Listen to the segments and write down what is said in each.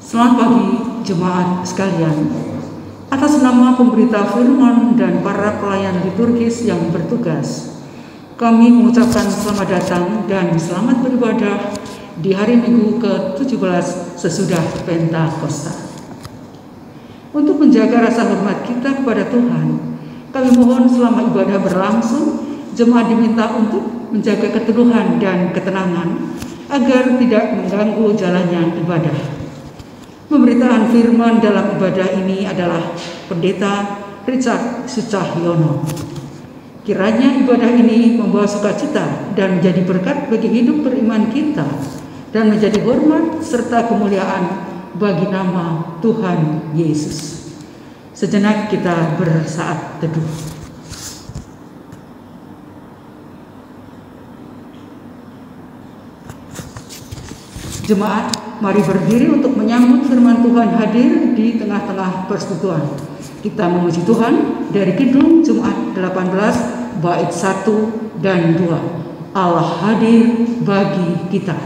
Selamat pagi jemaat sekalian. Atas nama pemberita firman dan para pelayan liturgis yang bertugas, kami mengucapkan selamat datang dan selamat beribadah di hari Minggu ke-17 sesudah Pentakosta. Untuk menjaga rasa hormat kita kepada Tuhan, kami mohon selama ibadah berlangsung, jemaat diminta untuk menjaga keteduhan dan ketenangan agar tidak mengganggu jalannya ibadah. Pemberitaan firman dalam ibadah ini adalah Pendeta Richard Sucahyono. Kiranya ibadah ini membawa sukacita dan menjadi berkat bagi hidup beriman kita dan menjadi hormat serta kemuliaan bagi nama Tuhan Yesus. Sejenak kita bersaat teduh. Jemaat, mari berdiri untuk menyambut firman Tuhan hadir di tengah-tengah persekutuan. Kita memuji Tuhan dari Kidung Jumat 18 bait 1 dan 2. Allah hadir bagi kita.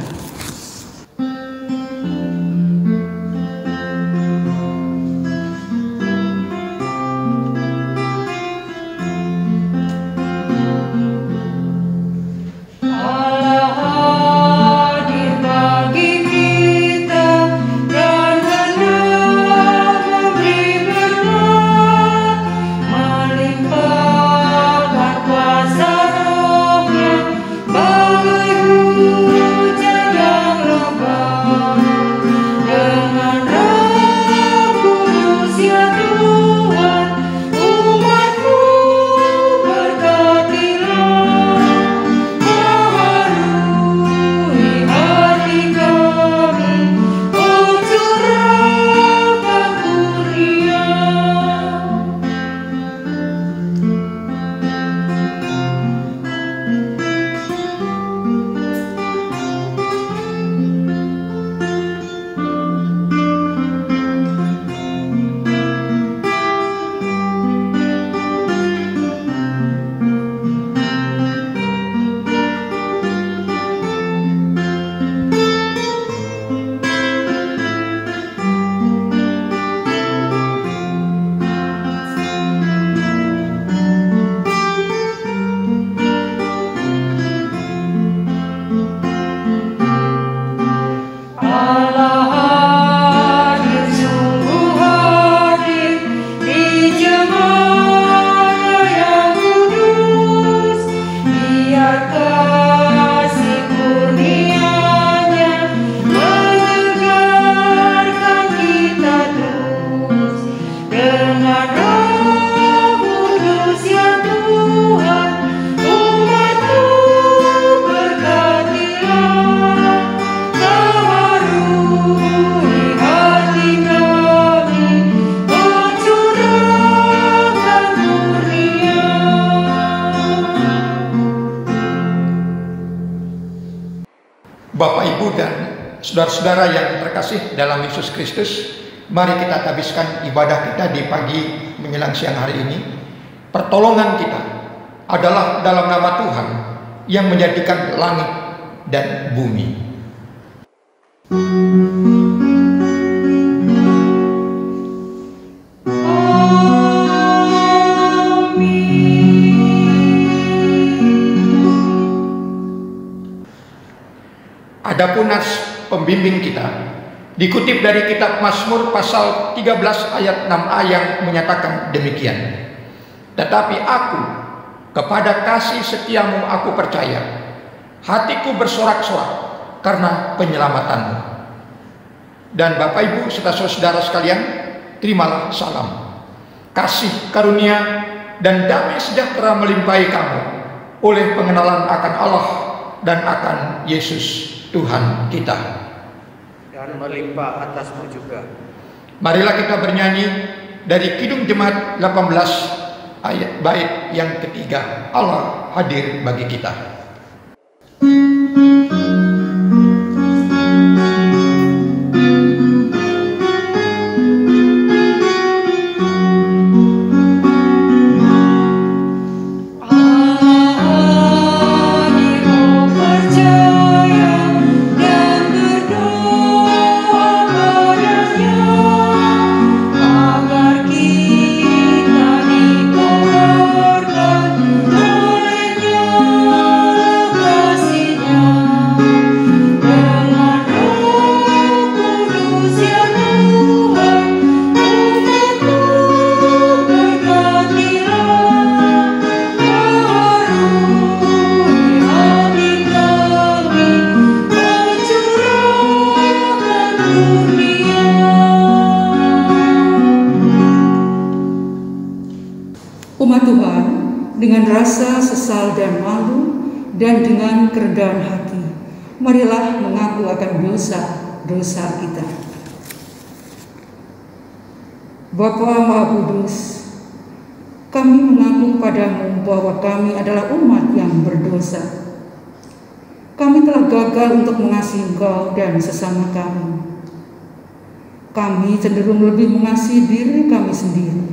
Bapak, Ibu, dan saudara-saudara yang terkasih dalam Yesus Kristus, mari kita habiskan ibadah kita di pagi menjelang siang hari ini. Pertolongan kita adalah dalam nama Tuhan yang menjadikan langit dan bumi. Adapun nas pembimbing kita dikutip dari kitab Mazmur pasal 13 ayat 6a yang menyatakan demikian. Tetapi aku, kepada kasih setiamu aku percaya, hatiku bersorak-sorak karena penyelamatanmu. Dan Bapak, Ibu, serta saudara sekalian, terimalah salam, kasih karunia dan damai sejahtera melimpahi kamu oleh pengenalan akan Allah dan akan Yesus Tuhan kita, dan melimpah atasmu juga. Marilah kita bernyanyi dari Kidung Jemaat 18 ayat bait yang ketiga. Allah hadir bagi kita. Percaya dan berdoa pada dan dengan kerendahan hati, marilah mengaku akan dosa-dosa kita. Bapa Maha Kudus, kami mengaku kepadamu bahwa kami adalah umat yang berdosa. Kami telah gagal untuk mengasihi Engkau dan sesama kami. Kami cenderung lebih mengasihi diri kami sendiri.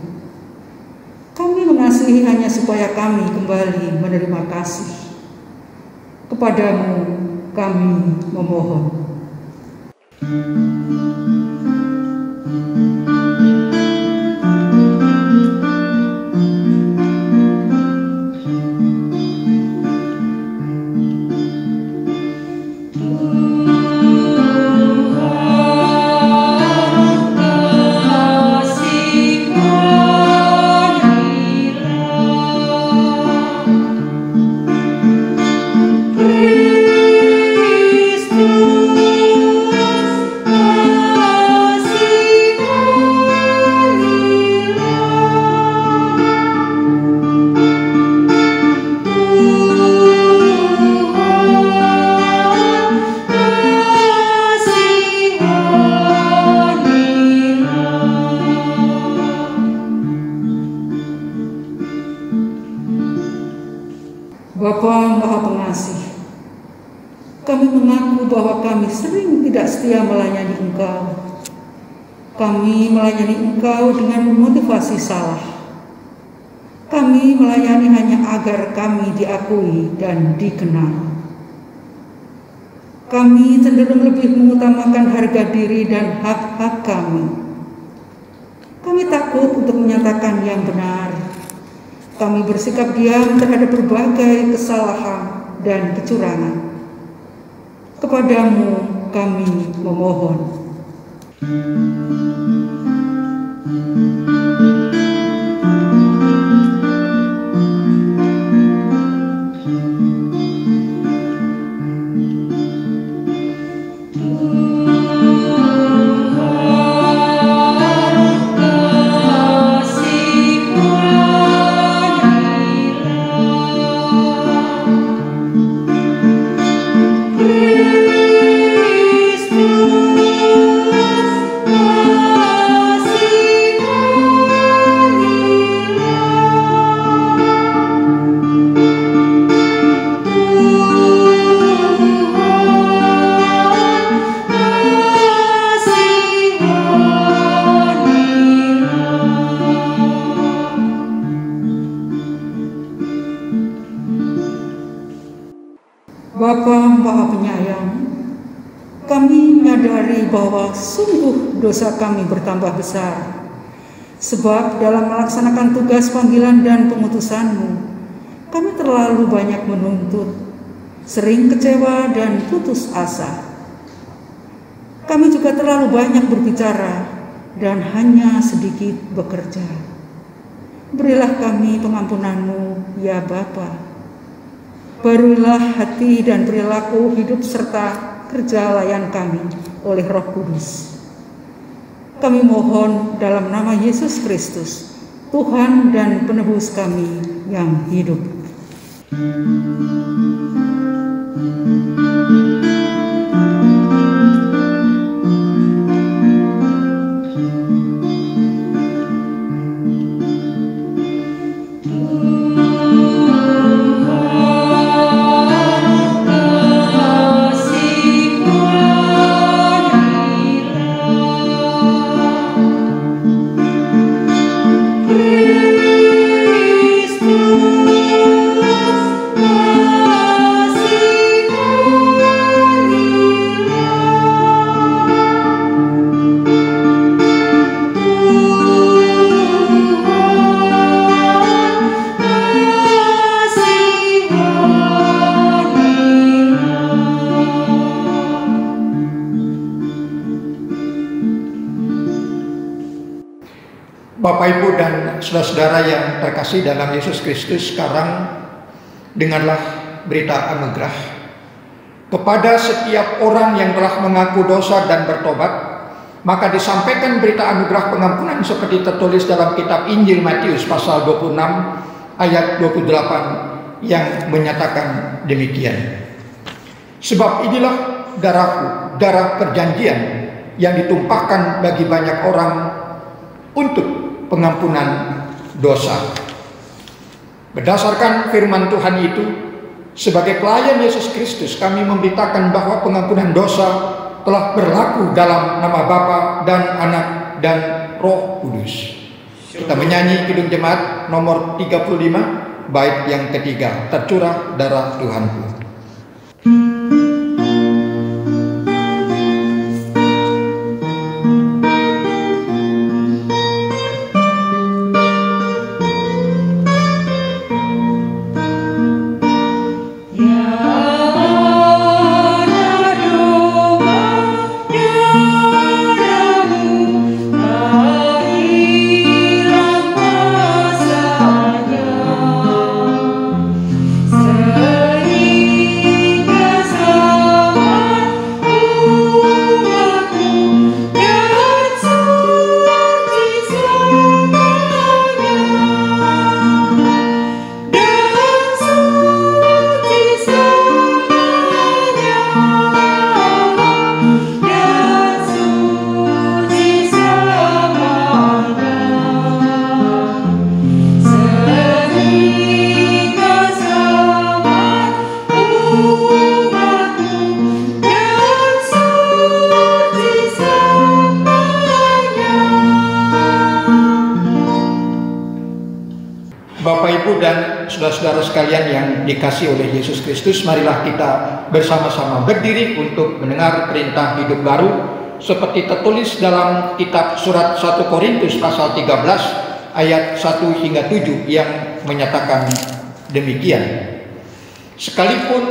Kami mengasihi hanya supaya kami kembali menerima kasih. Kepadamu kami memohon. Bapa Maha Pengasih, kami mengaku bahwa kami sering tidak setia melayani Engkau. Kami melayani Engkau dengan motivasi salah. Kami melayani hanya agar kami diakui dan dikenal. Kami cenderung lebih mengutamakan harga diri dan hak-hak kami. Kami takut untuk menyatakan yang benar. Kami bersikap diam terhadap berbagai kesalahan dan kecurangan. Kepadamu kami memohon. Bapa Maha Penyayang, kami menyadari bahwa sungguh dosa kami bertambah besar. Sebab dalam melaksanakan tugas panggilan dan pengutusan-Mu, kami terlalu banyak menuntut, sering kecewa dan putus asa. Kami juga terlalu banyak berbicara dan hanya sedikit bekerja. Berilah kami pengampunan-Mu, ya Bapa. Barulah hati dan perilaku hidup serta kerja layan kami oleh Roh Kudus. Kami mohon dalam nama Yesus Kristus, Tuhan dan penebus kami yang hidup. Bapak, Ibu, dan saudara-saudara yang terkasih dalam Yesus Kristus, sekarang dengarlah berita anugerah. Kepada setiap orang yang telah mengaku dosa dan bertobat, maka disampaikan berita anugerah pengampunan seperti tertulis dalam kitab Injil Matius pasal 26 ayat 28 yang menyatakan demikian. Sebab inilah darahku, darah perjanjian yang ditumpahkan bagi banyak orang untuk pengampunan dosa. Berdasarkan firman Tuhan itu, sebagai pelayan Yesus Kristus, kami memberitakan bahwa pengampunan dosa telah berlaku dalam nama Bapa dan Anak dan Roh Kudus. Kita menyanyi Kidung Jemaat nomor 35, bait yang ketiga, tercurah darah Tuhanku. Bapak, Ibu, dan saudara-saudara sekalian yang dikasihi oleh Yesus Kristus, marilah kita bersama-sama berdiri untuk mendengar perintah hidup baru seperti tertulis dalam kitab surat 1 Korintus pasal 13 ayat 1 hingga 7 yang menyatakan demikian. Sekalipun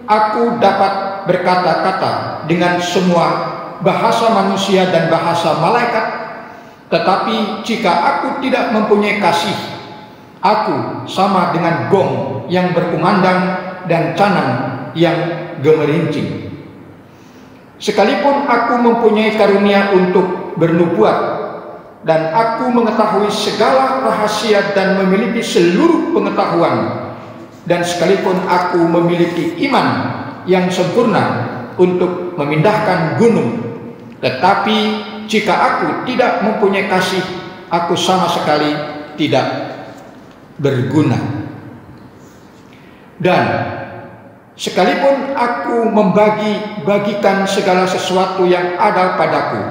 aku dapat berkata-kata dengan semua bahasa manusia dan bahasa malaikat, tetapi jika aku tidak mempunyai kasih, aku sama dengan gong yang berkumandang dan canang yang gemerincing. Sekalipun aku mempunyai karunia untuk bernubuat, dan aku mengetahui segala rahasia dan memiliki seluruh pengetahuan, dan sekalipun aku memiliki iman yang sempurna untuk memindahkan gunung, tetapi jika aku tidak mempunyai kasih, aku sama sekali tidak berguna. Dan sekalipun aku membagi-bagikan segala sesuatu yang ada padaku,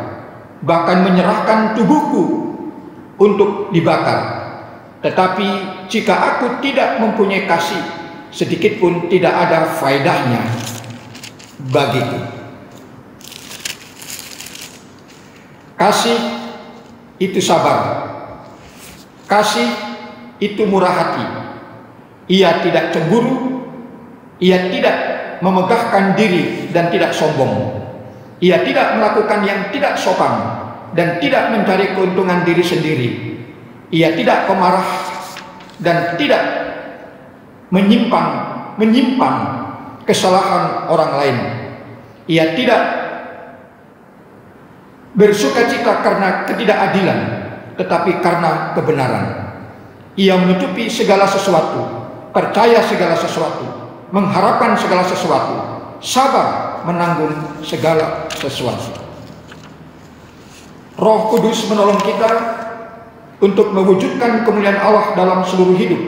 bahkan menyerahkan tubuhku untuk dibakar, tetapi jika aku tidak mempunyai kasih, sedikit pun tidak ada faedahnya bagiku. Kasih itu sabar. Kasih itu murah hati. Ia tidak cemburu, ia tidak memegahkan diri dan tidak sombong. Ia tidak melakukan yang tidak sopan dan tidak mencari keuntungan diri sendiri. Ia tidak pemarah dan tidak menyimpan kesalahan orang lain. Ia tidak bersukacita karena ketidakadilan, tetapi karena kebenaran. Ia menutupi segala sesuatu, percaya segala sesuatu, mengharapkan segala sesuatu, sabar menanggung segala sesuatu. Roh Kudus menolong kita untuk mewujudkan kemuliaan Allah dalam seluruh hidup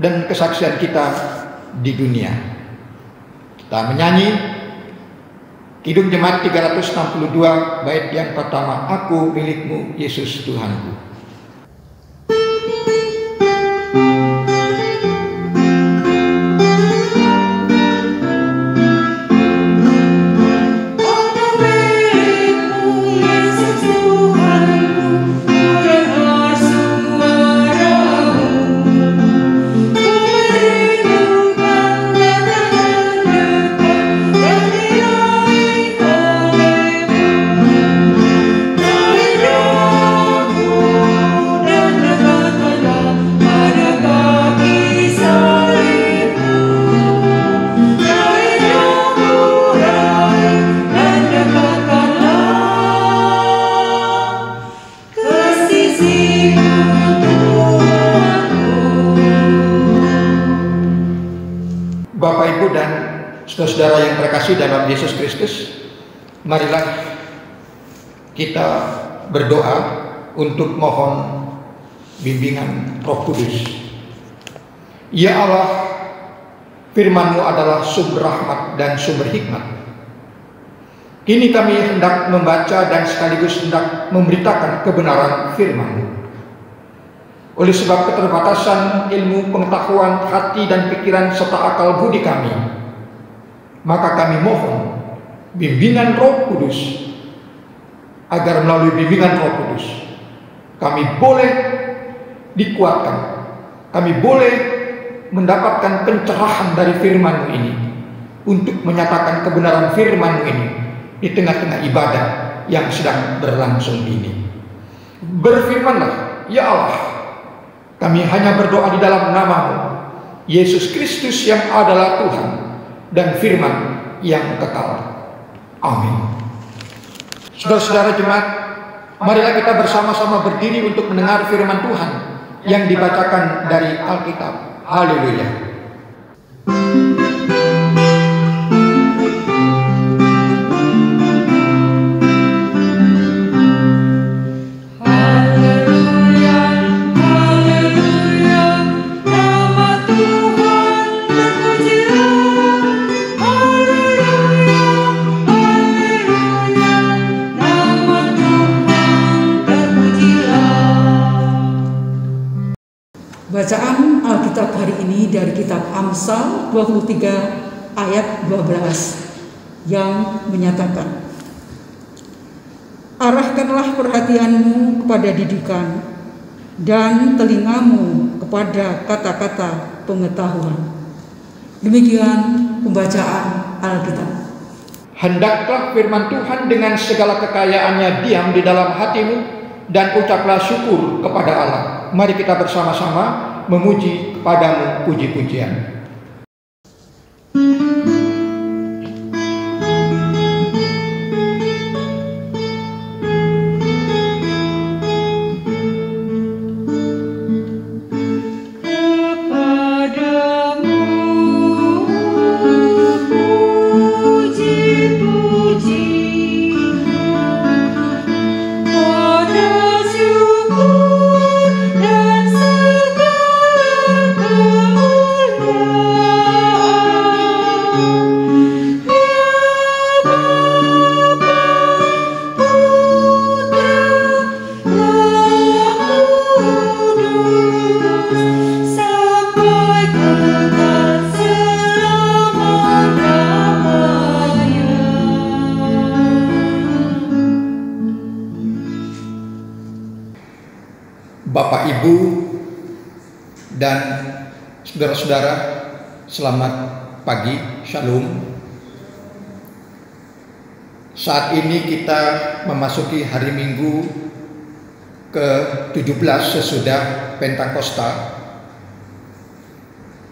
dan kesaksian kita di dunia. Kita menyanyi Kidung Jemaat 362 bait yang pertama, Aku milikmu Yesus Tuhanku. Oh kasih dalam Yesus Kristus, marilah kita berdoa untuk mohon bimbingan Roh Kudus. Ya Allah, firman-Mu adalah sumber rahmat dan sumber hikmat. Kini kami hendak membaca dan sekaligus hendak memberitakan kebenaran firman-Mu. Oleh sebab keterbatasan ilmu, pengetahuan, hati dan pikiran serta akal budi kami, maka kami mohon bimbingan Roh Kudus, agar melalui bimbingan Roh Kudus kami boleh dikuatkan, kami boleh mendapatkan pencerahan dari firman-Mu ini untuk menyatakan kebenaran firman-Mu ini di tengah-tengah ibadah yang sedang berlangsung ini. Berfirmanlah, ya Allah, kami hanya berdoa di dalam nama-Mu, Yesus Kristus yang adalah Tuhan dan firman yang kekal. Amin. Saudara-saudara jemaat, marilah kita bersama-sama berdiri untuk mendengar firman Tuhan yang dibacakan dari Alkitab. Haleluya. Bacaan Alkitab hari ini dari kitab Amsal 23 ayat 12 yang menyatakan, arahkanlah perhatianmu kepada didikan dan telingamu kepada kata-kata pengetahuan. Demikian pembacaan Alkitab. Hendaklah firman Tuhan dengan segala kekayaannya diam di dalam hatimu, dan ucaplah syukur kepada Allah. Mari kita bersama-sama memuji kepadamu puji-pujian. Bapak, Ibu, dan saudara-saudara, selamat pagi, Shalom. Saat ini kita memasuki hari Minggu ke-17 sesudah Pentakosta.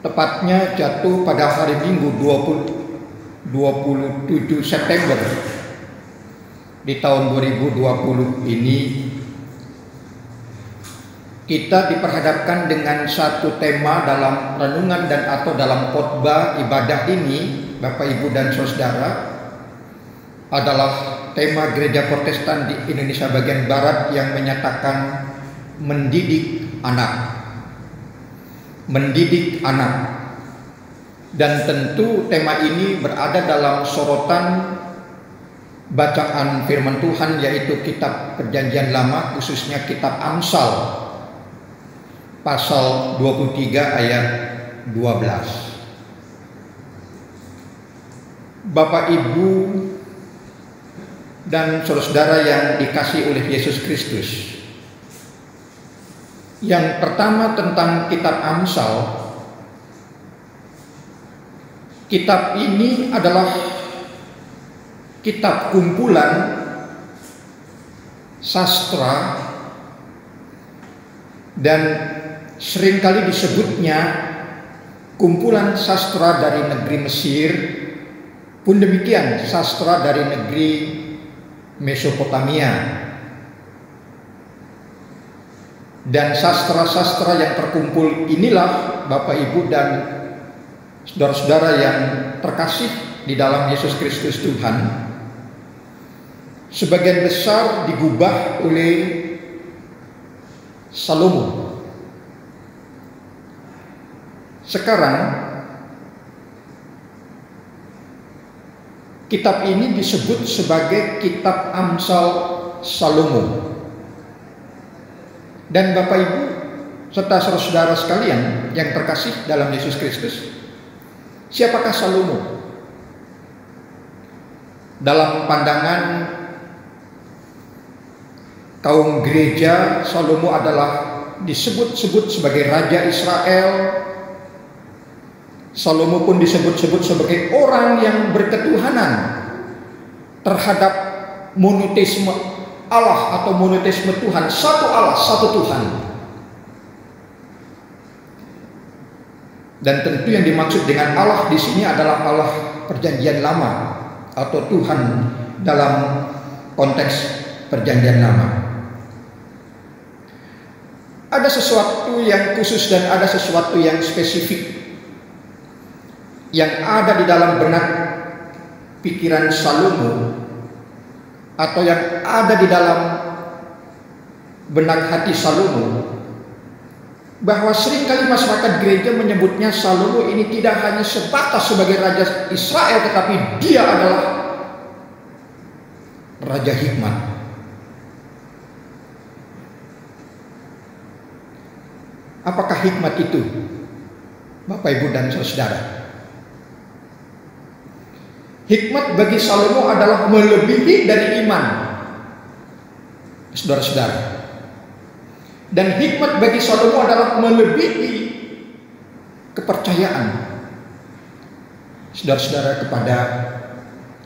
Tepatnya jatuh pada hari Minggu 27 September di tahun 2020 ini. Kita diperhadapkan dengan satu tema dalam renungan dan atau dalam khotbah ibadah ini, Bapak, Ibu, dan saudara, adalah tema Gereja Protestan di Indonesia bagian Barat yang menyatakan mendidik anak. Mendidik anak. Dan tentu tema ini berada dalam sorotan bacaan firman Tuhan, yaitu kitab Perjanjian Lama, khususnya kitab Amsal pasal 23 ayat 12. Bapak, Ibu, dan saudara-saudara yang dikasihi oleh Yesus Kristus, yang pertama tentang kitab Amsal. Kitab ini adalah kitab kumpulan sastra dan seringkali disebutnya kumpulan sastra dari negeri Mesir, pun demikian sastra dari negeri Mesopotamia. Dan sastra-sastra yang terkumpul inilah, Bapak, Ibu, dan saudara-saudara yang terkasih, di dalam Yesus Kristus Tuhan, sebagian besar digubah oleh Salomo. Sekarang kitab ini disebut sebagai kitab Amsal Salomo. Dan Bapak Ibu serta saudara sekalian yang terkasih dalam Yesus Kristus, siapakah Salomo? Dalam pandangan kaum gereja, Salomo adalah disebut-sebut sebagai Raja Israel. Salomo pun disebut-sebut sebagai orang yang berketuhanan terhadap monoteisme Allah atau monoteisme Tuhan, satu Allah, satu Tuhan. Dan tentu yang dimaksud dengan Allah di sini adalah Allah Perjanjian Lama atau Tuhan dalam konteks Perjanjian Lama. Ada sesuatu yang khusus dan ada sesuatu yang spesifik yang ada di dalam benak pikiran Salomo atau yang ada di dalam benak hati Salomo, bahwa seringkali masyarakat gereja menyebutnya Salomo ini tidak hanya sebatas sebagai Raja Israel, tetapi dia adalah Raja Hikmat. Apakah hikmat itu, Bapak Ibu dan saudara? Hikmat bagi Salomo adalah melebihi dari iman, saudara-saudara. Dan hikmat bagi Salomo adalah melebihi kepercayaan, saudara-saudara, kepada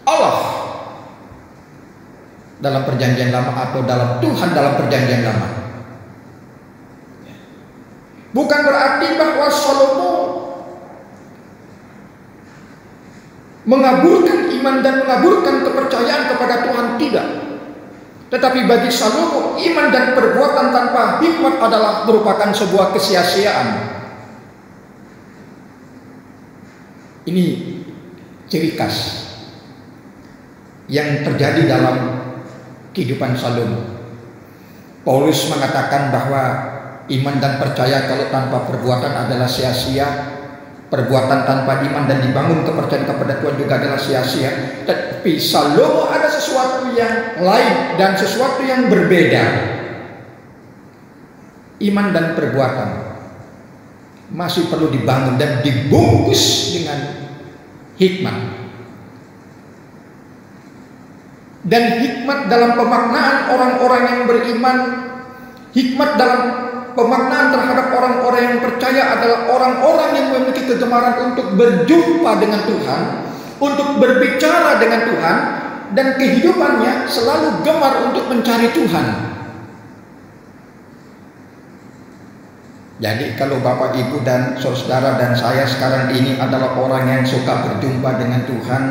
Allah dalam Perjanjian Lama atau dalam Tuhan dalam Perjanjian Lama. Bukan berarti bahwa Salomo mengaburkan iman dan mengaburkan kepercayaan kepada Tuhan, tidak. Tetapi bagi Salomo, iman dan perbuatan tanpa hikmat adalah merupakan sebuah kesia-siaan. Ini ciri khas yang terjadi dalam kehidupan Salomo. Paulus mengatakan bahwa iman dan percaya kalau tanpa perbuatan adalah sia-sia. Perbuatan tanpa iman dan dibangun kepercayaan kepada Tuhan juga adalah sia-sia. Tapi Salomo ada sesuatu yang lain dan sesuatu yang berbeda. Iman dan perbuatan masih perlu dibangun dan dibungkus dengan hikmat. Dan hikmat dalam pemaknaan orang-orang yang beriman, hikmat dalam pemaknaan terhadap orang-orang yang percaya adalah orang-orang yang memiliki kegemaran untuk berjumpa dengan Tuhan, untuk berbicara dengan Tuhan, dan kehidupannya selalu gemar untuk mencari Tuhan. Jadi kalau Bapak Ibu dan saudara dan saya sekarang ini adalah orang yang suka berjumpa dengan Tuhan,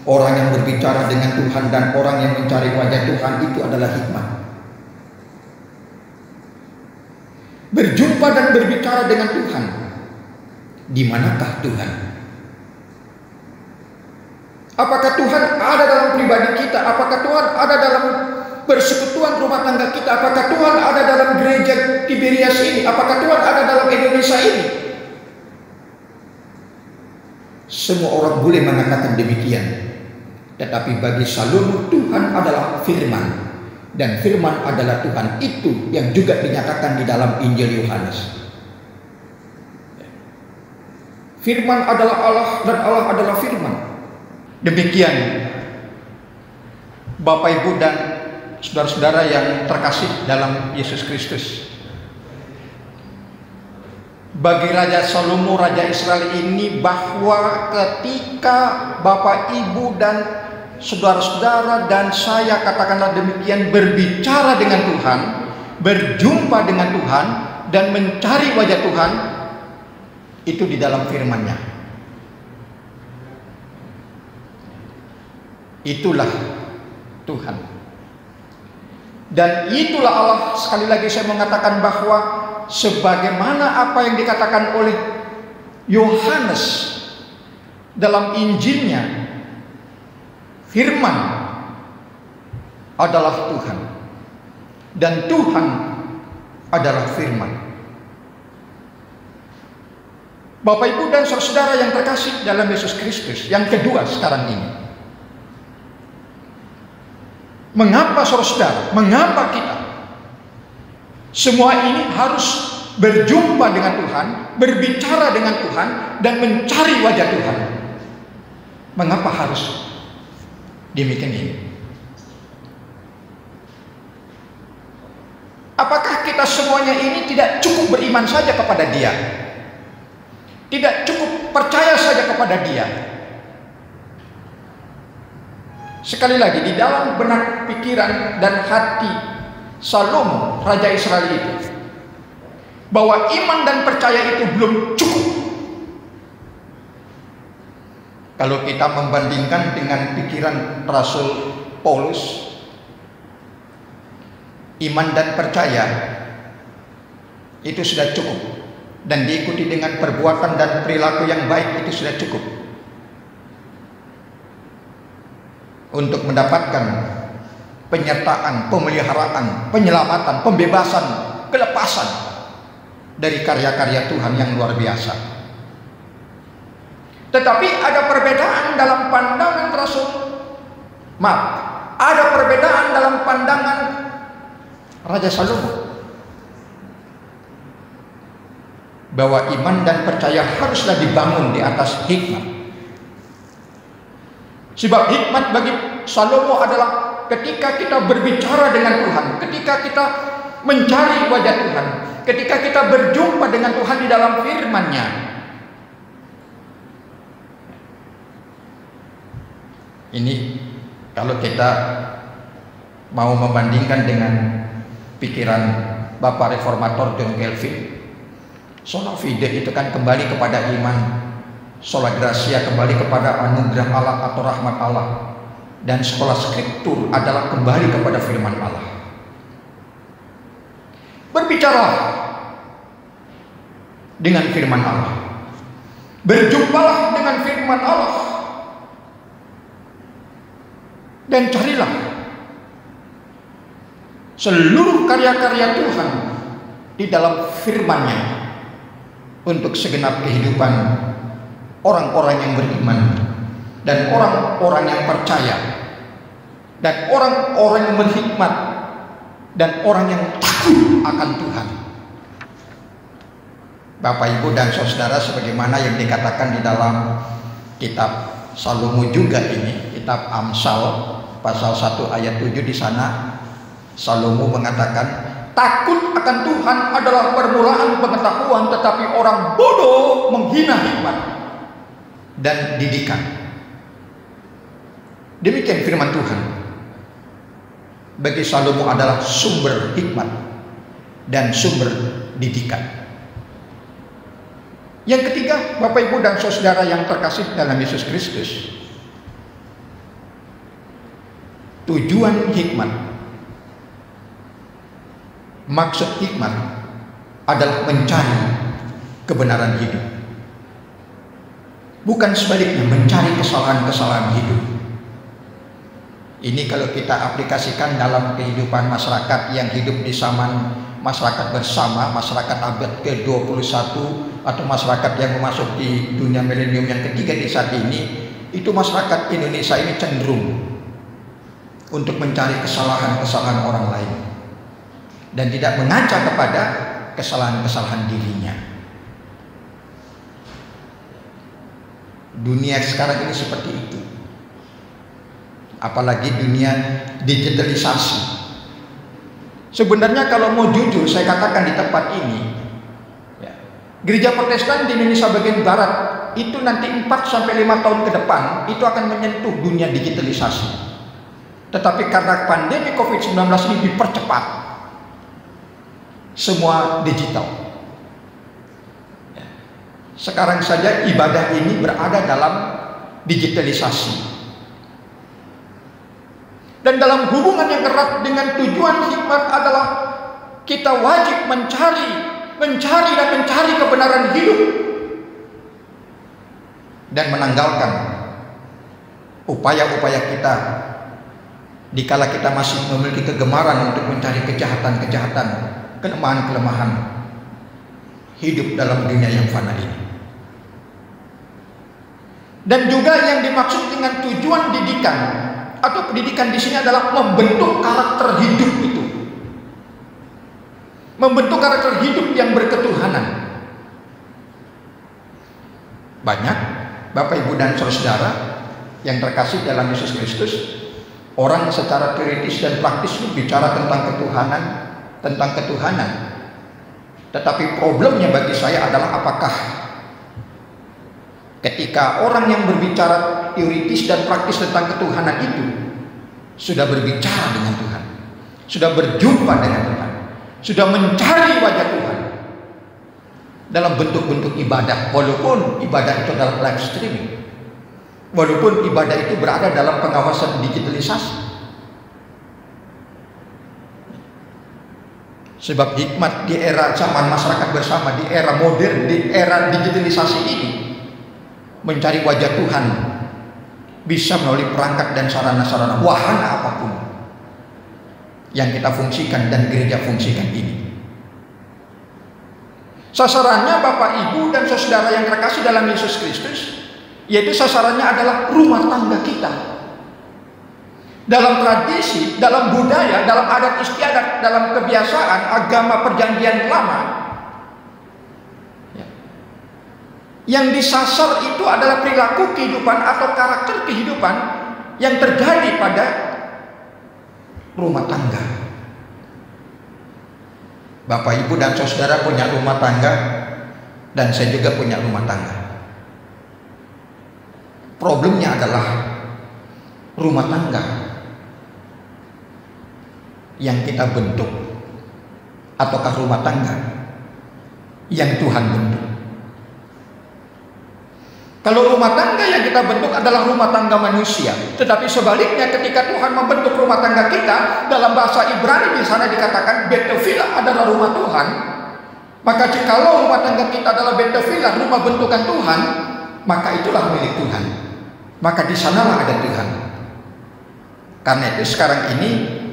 orang yang berbicara dengan Tuhan, dan orang yang mencari wajah Tuhan, itu adalah hikmat. Berjumpa dan berbicara dengan Tuhan. Di manakah Tuhan? Apakah Tuhan ada dalam pribadi kita? Apakah Tuhan ada dalam persekutuan rumah tangga kita? Apakah Tuhan ada dalam gereja Tiberias ini? Apakah Tuhan ada dalam Indonesia ini? Semua orang boleh mengatakan demikian. Tetapi bagi Salomo, Tuhan adalah firman. Dan firman adalah Tuhan, itu yang juga dinyatakan di dalam Injil Yohanes. Firman adalah Allah dan Allah adalah firman. Demikian Bapak Ibu dan saudara-saudara yang terkasih dalam Yesus Kristus. Bagi Raja Salomo, Raja Israel ini, bahwa ketika Bapak Ibu dan saudara-saudara dan saya, katakanlah demikian, berbicara dengan Tuhan, berjumpa dengan Tuhan, dan mencari wajah Tuhan, itu di dalam firman-Nya. Itulah Tuhan. Dan itulah Allah. Sekali lagi saya mengatakan bahwa sebagaimana apa yang dikatakan oleh Yohanes dalam Injilnya, Firman adalah Tuhan dan Tuhan adalah firman. Bapak, Ibu, dan saudara yang terkasih dalam Yesus Kristus, yang kedua sekarang ini, mengapa saudara, mengapa kita semua ini harus berjumpa dengan Tuhan, berbicara dengan Tuhan, dan mencari wajah Tuhan? Mengapa harus demikian ini? Apakah kita semuanya ini tidak cukup beriman saja kepada Dia? Tidak cukup percaya saja kepada Dia? Sekali lagi, di dalam benak, pikiran, dan hati Salomo, Raja Israel itu, bahwa iman dan percaya itu belum cukup. Kalau kita membandingkan dengan pikiran Rasul Paulus, iman dan percaya itu sudah cukup, dan diikuti dengan perbuatan dan perilaku yang baik itu sudah cukup untuk mendapatkan penyertaan, pemeliharaan, penyelamatan, pembebasan, kelepasan dari karya-karya Tuhan yang luar biasa. Tetapi ada perbedaan dalam pandangan ada perbedaan dalam pandangan Raja Salomo, bahwa iman dan percaya haruslah dibangun di atas hikmat. Sebab hikmat bagi Salomo adalah ketika kita berbicara dengan Tuhan, ketika kita mencari wajah Tuhan, ketika kita berjumpa dengan Tuhan di dalam firman-Nya. Ini kalau kita mau membandingkan dengan pikiran Bapak Reformator John Calvin, sola fide itu kan kembali kepada iman, sola gratia kembali kepada anugerah Allah atau rahmat Allah, dan sekolah skriptur adalah kembali kepada firman Allah. Berbicara dengan firman Allah, berjumpalah dengan firman Allah, dan carilah seluruh karya-karya Tuhan di dalam firman-Nya untuk segenap kehidupan orang-orang yang beriman, dan orang-orang yang percaya, dan orang-orang yang berhikmat, dan orang yang takut akan Tuhan. Bapak, Ibu, dan saudara, sebagaimana yang dikatakan di dalam kitab Salomo juga ini, kitab Amsal pasal 1 ayat 7, di sana Salomo mengatakan, takut akan Tuhan adalah permulaan pengetahuan, tetapi orang bodoh menghina hikmat dan didikan. Demikian firman Tuhan. Bagi Salomo adalah sumber hikmat dan sumber didikan. Yang ketiga, Bapak, Ibu, dan saudara yang terkasih dalam Yesus Kristus, tujuan hikmat, maksud hikmat adalah mencari kebenaran hidup, bukan sebaliknya mencari kesalahan-kesalahan hidup. Ini kalau kita aplikasikan dalam kehidupan masyarakat yang hidup di zaman masyarakat bersama, masyarakat abad ke-21 atau masyarakat yang memasuki dunia milenium yang ketiga di saat ini, itu masyarakat Indonesia ini cenderung untuk mencari kesalahan-kesalahan orang lain dan tidak mengaca kepada kesalahan-kesalahan dirinya. Dunia sekarang ini seperti itu, apalagi dunia digitalisasi. Sebenarnya kalau mau jujur saya katakan di tempat ini, ya, gereja Protestan di Indonesia bagian barat itu nanti 4-5 tahun ke depan itu akan menyentuh dunia digitalisasi. Tetapi karena pandemi COVID-19 ini dipercepat, semua digital. Sekarang saja ibadah ini berada dalam digitalisasi. Dan dalam hubungan yang erat dengan tujuan hikmat adalah kita wajib mencari kebenaran hidup dan menanggalkan upaya-upaya kita dikala kita masih memiliki kegemaran untuk mencari kejahatan-kejahatan, kelemahan-kelemahan hidup dalam dunia yang fana ini. Dan juga yang dimaksud dengan tujuan didikan atau pendidikan di sini adalah membentuk karakter hidup itu. Membentuk karakter hidup yang berketuhanan. Banyak Bapak, Ibu, dan Saudara yang terkasih dalam Yesus Kristus, orang secara teoritis dan praktis bicara tentang ketuhanan. Tetapi problemnya bagi saya adalah apakah ketika orang yang berbicara teoritis dan praktis tentang ketuhanan itu sudah berbicara dengan Tuhan, sudah berjumpa dengan Tuhan, sudah mencari wajah Tuhan dalam bentuk-bentuk ibadah, walaupun ibadah itu adalah live streaming, walaupun ibadah itu berada dalam pengawasan digitalisasi. Sebab hikmat di era zaman masyarakat bersama, di era modern, di era digitalisasi ini, mencari wajah Tuhan bisa melalui perangkat dan sarana-sarana wahana apapun yang kita fungsikan dan gereja fungsikan ini. Sasarannya Bapak, Ibu, dan Saudara yang terkasih dalam Yesus Kristus, yaitu sasarannya adalah rumah tangga kita. Dalam tradisi, dalam budaya, dalam adat istiadat, dalam kebiasaan agama perjanjian lama, yang disasar itu adalah perilaku kehidupan atau karakter kehidupan yang terjadi pada rumah tangga. Bapak, Ibu, dan Saudara punya rumah tangga, dan saya juga punya rumah tangga. Problemnya adalah rumah tangga yang kita bentuk ataukah rumah tangga yang Tuhan bentuk. Kalau rumah tangga yang kita bentuk adalah rumah tangga manusia, tetapi sebaliknya ketika Tuhan membentuk rumah tangga kita, dalam bahasa Ibrani di sana dikatakan Betefila adalah rumah Tuhan. Maka jikalau rumah tangga kita adalah Betefila, rumah bentukan Tuhan, maka itulah milik Tuhan. Maka di sanalah ada Tuhan. Karena itu sekarang ini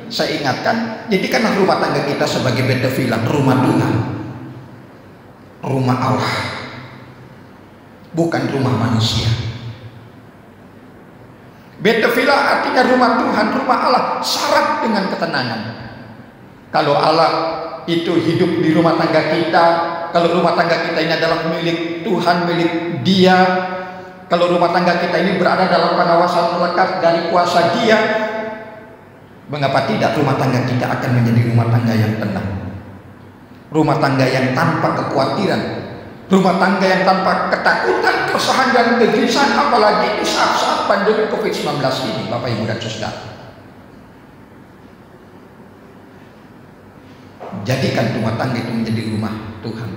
saya ingatkan, jadikanlah rumah tangga kita sebagai Betefila, rumah Tuhan, rumah Allah, bukan rumah manusia. Betefila artinya rumah Tuhan, rumah Allah, syarat dengan ketenangan. Kalau Allah itu hidup di rumah tangga kita, kalau rumah tangga kita ini adalah milik Tuhan, milik Dia, kalau rumah tangga kita ini berada dalam pengawasan melekat dari kuasa Dia, mengapa tidak rumah tangga kita akan menjadi rumah tangga yang tenang, rumah tangga yang tanpa kekhawatiran, rumah tangga yang tanpa ketakutan, keresahan, dan kegelisahan, apalagi di saat-saat pandemi COVID-19 ini, Bapak, Ibu, dan Saudara. Jadikan rumah tangga itu menjadi rumah Tuhan.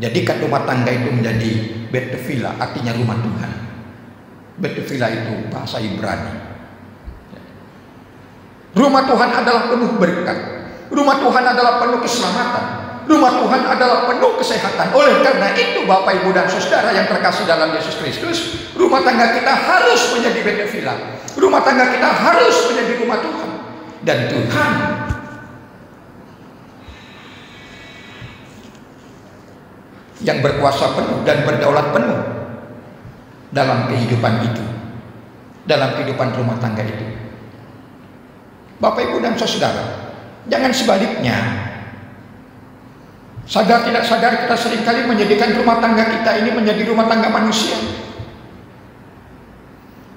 Jadikan rumah tangga itu menjadi Betefila, artinya rumah Tuhan. Betefila itu bahasa Ibrani. Rumah Tuhan adalah penuh berkat. Rumah Tuhan adalah penuh keselamatan. Rumah Tuhan adalah penuh kesehatan. Oleh karena itu Bapak, Ibu, dan Saudara yang terkasih dalam Yesus Kristus, rumah tangga kita harus menjadi Betefila. Rumah tangga kita harus menjadi rumah Tuhan. Dan Tuhan yang berkuasa penuh dan berdaulat penuh dalam kehidupan itu, dalam kehidupan rumah tangga itu. Bapak, Ibu, dan Saudara, jangan sebaliknya. Sadar tidak sadar kita seringkali menjadikan rumah tangga kita ini menjadi rumah tangga manusia,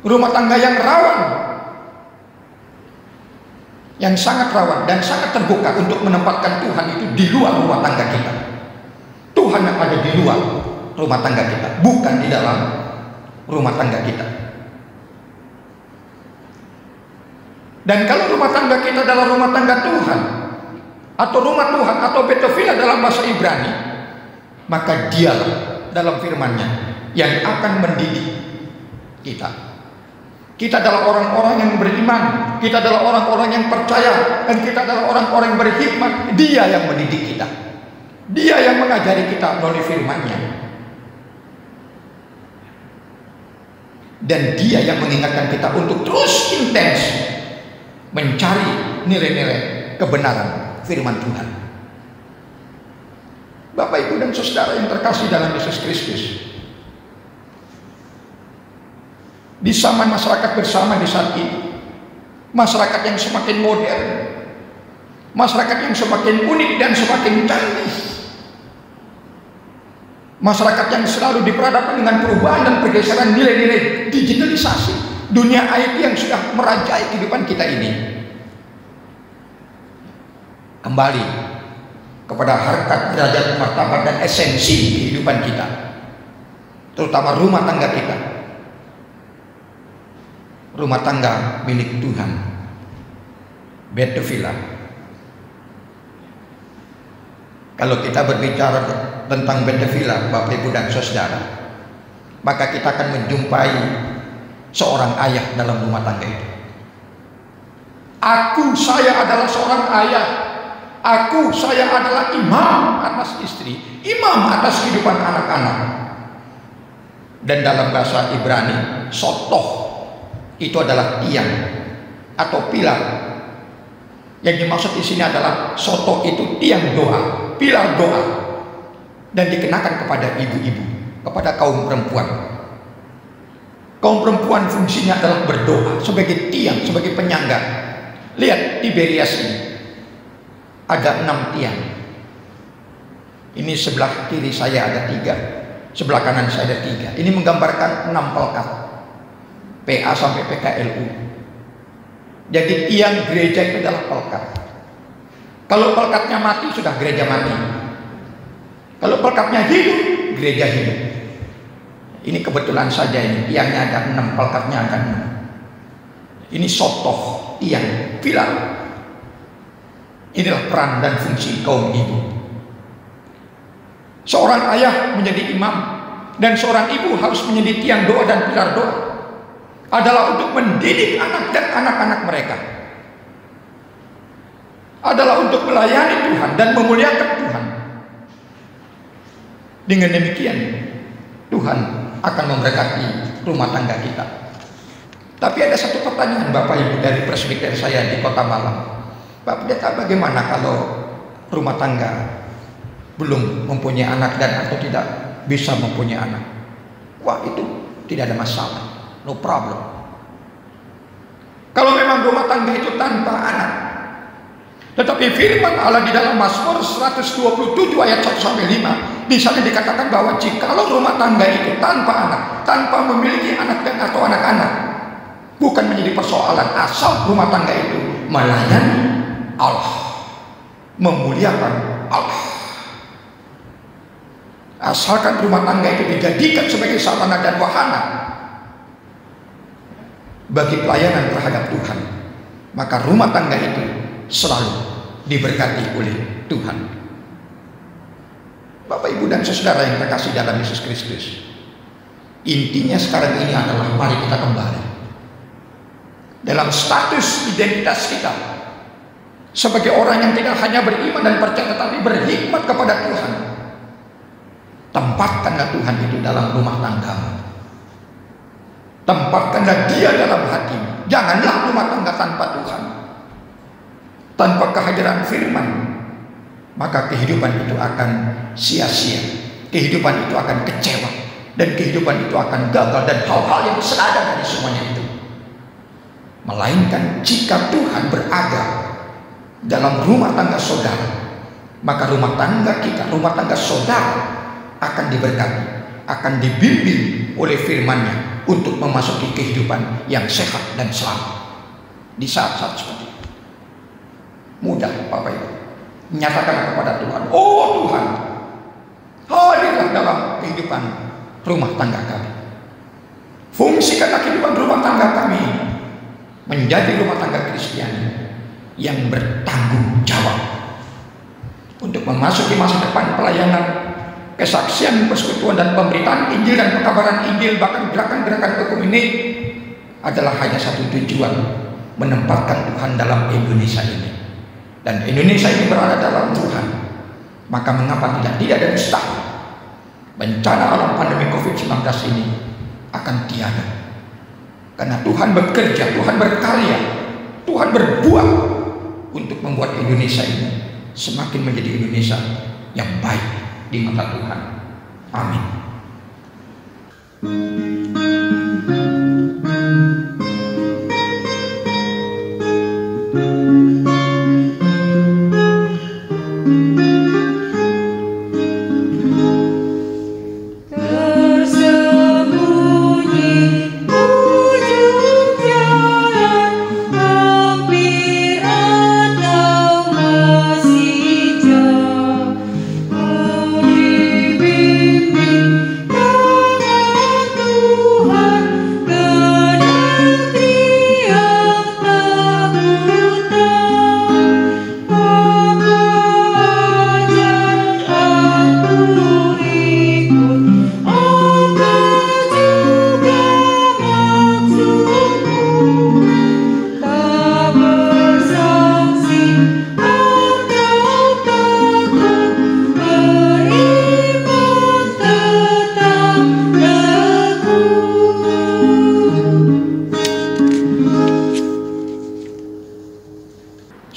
rumah tangga yang rawan, yang sangat rawan dan sangat terbuka untuk menempatkan Tuhan itu di luar rumah tangga kita. Tuhan yang ada di luar rumah tangga kita, bukan di dalam rumah tangga kita. Dan kalau rumah tangga kita adalah rumah tangga Tuhan, atau rumah Tuhan, atau Betefila dalam bahasa Ibrani, maka Dialah dalam firman-Nya yang akan mendidik kita. Kita adalah orang-orang yang beriman, kita adalah orang-orang yang percaya, dan kita adalah orang-orang yang berhikmat. Dia yang mendidik kita, Dia yang mengajari kita melalui firman-Nya. Dan Dia yang mengingatkan kita untuk terus intens mencari nilai-nilai kebenaran firman Tuhan. Bapak, Ibu, dan saudara yang terkasih dalam Yesus Kristus, di zaman masyarakat bersama di saat ini, masyarakat yang semakin modern, masyarakat yang semakin unik dan semakin canggih, masyarakat yang selalu diperhadapkan dengan perubahan dan pergeseran nilai-nilai digitalisasi, dunia IT yang sudah merajai kehidupan kita ini, kembali kepada harkat, derajat, martabat, dan esensi kehidupan kita, terutama rumah tangga kita, rumah tangga milik Tuhan, Beth Villa. Kalau kita berbicara tentang Beth Villa, Bapak, Ibu, dan saudara, maka kita akan menjumpai seorang ayah dalam rumah tangga itu. Saya adalah seorang ayah. Saya adalah imam atas istri, imam atas kehidupan anak-anak. Dan dalam bahasa Ibrani, sotoh itu adalah tiang atau pilar. Yang dimaksud di sini adalah sotoh itu tiang doa, pilar doa, dan dikenakan kepada ibu-ibu, kepada kaum perempuan. Kaum perempuan fungsinya adalah berdoa sebagai tiang, sebagai penyangga. Lihat Tiberias ini, ada 6 tiang. Ini sebelah kiri saya ada 3, sebelah kanan saya ada 3. Ini menggambarkan 6 pelkat, PA sampai PKLU. Jadi tiang gereja itu adalah pelkat. Kalau pelkatnya mati, sudah gereja mati. Kalau pelkatnya hidup, gereja hidup. Ini kebetulan saja ini tiangnya ada 6, pelkatnya ada 6. Ini sotoh, tiang, pilar. Inilah peran dan fungsi kaum ibu. Seorang ayah menjadi imam dan seorang ibu harus menjadi tiang doa dan pilar doa, adalah untuk mendidik anak dan anak-anak mereka, adalah untuk melayani Tuhan dan memuliakan Tuhan. Dengan demikian Tuhan akan memberkati rumah tangga kita. Tapi ada satu pertanyaan, Bapak, Ibu, dari presbiter saya di Kota Malang. Pak Pendeta, bagaimana kalau rumah tangga belum mempunyai anak dan atau tidak bisa mempunyai anak? Wah, itu tidak ada masalah, no problem. Kalau memang rumah tangga itu tanpa anak, tetapi firman Allah di dalam Mazmur 127 ayat 1-5 di sana dikatakan bahwa jikalau rumah tangga itu tanpa anak, tanpa memiliki anak dan atau anak-anak, bukan menjadi persoalan asal rumah tangga itu melayani Allah, memuliakan Allah. Asalkan rumah tangga itu dijadikan sebagai sarana dan wahana bagi pelayanan terhadap Tuhan, maka rumah tangga itu selalu diberkati oleh Tuhan. Bapak, Ibu, dan saudara yang terkasih dalam Yesus Kristus, intinya sekarang ini adalah mari kita kembali dalam status identitas kita sebagai orang yang tidak hanya beriman dan percaya tetapi berhikmat kepada Tuhan. Tempatkanlah Tuhan itu dalam rumah tanggamu. Tempatkanlah Dia dalam hatimu. Janganlah rumah tangga tanpa Tuhan, tanpa kehadiran firman, maka kehidupan itu akan sia-sia, kehidupan itu akan kecewa, dan kehidupan itu akan gagal, dan hal-hal yang senada dari semuanya itu. Melainkan jika Tuhan berada dalam rumah tangga saudara, maka rumah tangga kita, rumah tangga saudara akan diberkati, akan dibimbing oleh firman-Nya untuk memasuki kehidupan yang sehat dan selamat. Di saat-saat seperti itu mudah, Bapak, Ibu, menyatakan kepada Tuhan, oh Tuhan, hadirlah dalam kehidupan rumah tangga kami. Fungsikanlah kehidupan rumah tangga kami menjadi rumah tangga Kristiani yang bertanggung jawab untuk memasuki masa depan pelayanan, kesaksian, persekutuan, dan pemberitaan Injil dan pekabaran Injil, bahkan gerakan-gerakan ekumenik adalah hanya satu tujuan, menempatkan Tuhan dalam Indonesia ini. Dan Indonesia ini berada dalam Tuhan, maka mengapa tidak ada mustahil bencana alam pandemi COVID-19 ini akan tiada Karena Tuhan bekerja, Tuhan berkarya, Tuhan berbuat untuk membuat Indonesia ini semakin menjadi Indonesia yang baik di mata Tuhan. Amin.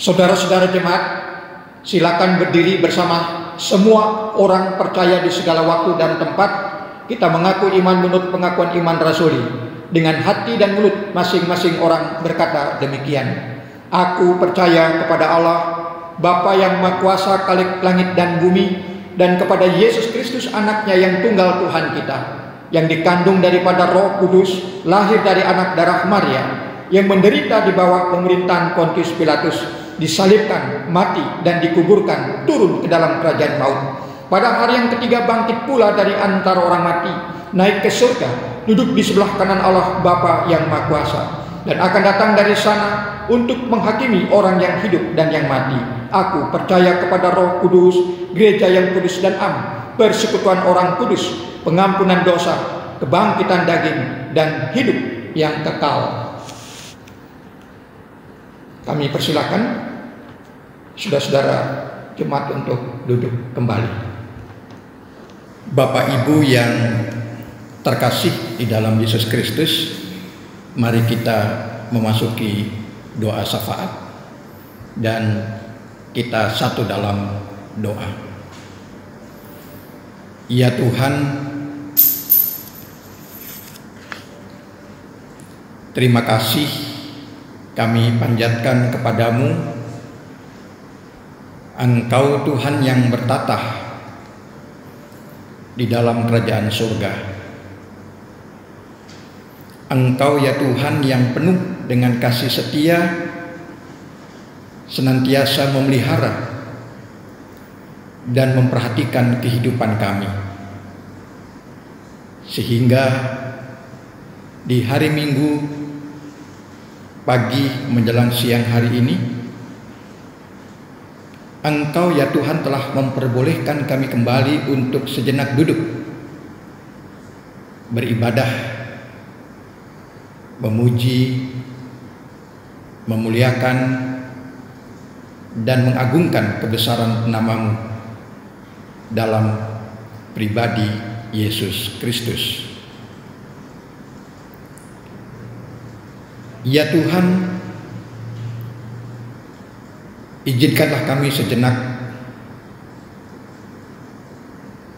Saudara-saudara jemaat, silakan berdiri bersama semua orang percaya di segala waktu dan tempat. Kita mengaku iman menurut pengakuan iman rasuli. Dengan hati dan mulut masing-masing orang berkata demikian. Aku percaya kepada Allah, Bapa yang Maha Kuasa, Khalik langit dan bumi, dan kepada Yesus Kristus anaknya yang tunggal Tuhan kita, yang dikandung daripada Roh Kudus, lahir dari anak darah Maria, yang menderita di bawah pemerintahan Pontius Pilatus, disalibkan, mati, dan dikuburkan, turun ke dalam kerajaan maut. Pada hari yang ketiga bangkit pula dari antara orang mati, naik ke surga, duduk di sebelah kanan Allah Bapa yang Maha Kuasa, dan akan datang dari sana untuk menghakimi orang yang hidup dan yang mati. Aku percaya kepada Roh Kudus, gereja yang kudus dan am, persekutuan orang kudus, pengampunan dosa, kebangkitan daging, dan hidup yang kekal. Kami persilakan saudara-saudara jemaat untuk duduk kembali. Bapak Ibu yang terkasih di dalam Yesus Kristus, mari kita memasuki doa syafaat dan kita satu dalam doa. Ya Tuhan, terima kasih kami panjatkan kepadamu. Engkau Tuhan yang bertatah di dalam kerajaan surga. Engkau ya Tuhan yang penuh dengan kasih setia, senantiasa memelihara dan memperhatikan kehidupan kami, sehingga di hari Minggu pagi menjelang siang hari ini, Engkau ya Tuhan telah memperbolehkan kami kembali untuk sejenak duduk, beribadah, memuji, memuliakan, dan mengagungkan kebesaran nama-Mu dalam pribadi Yesus Kristus. Ya Tuhan, izinkanlah kami sejenak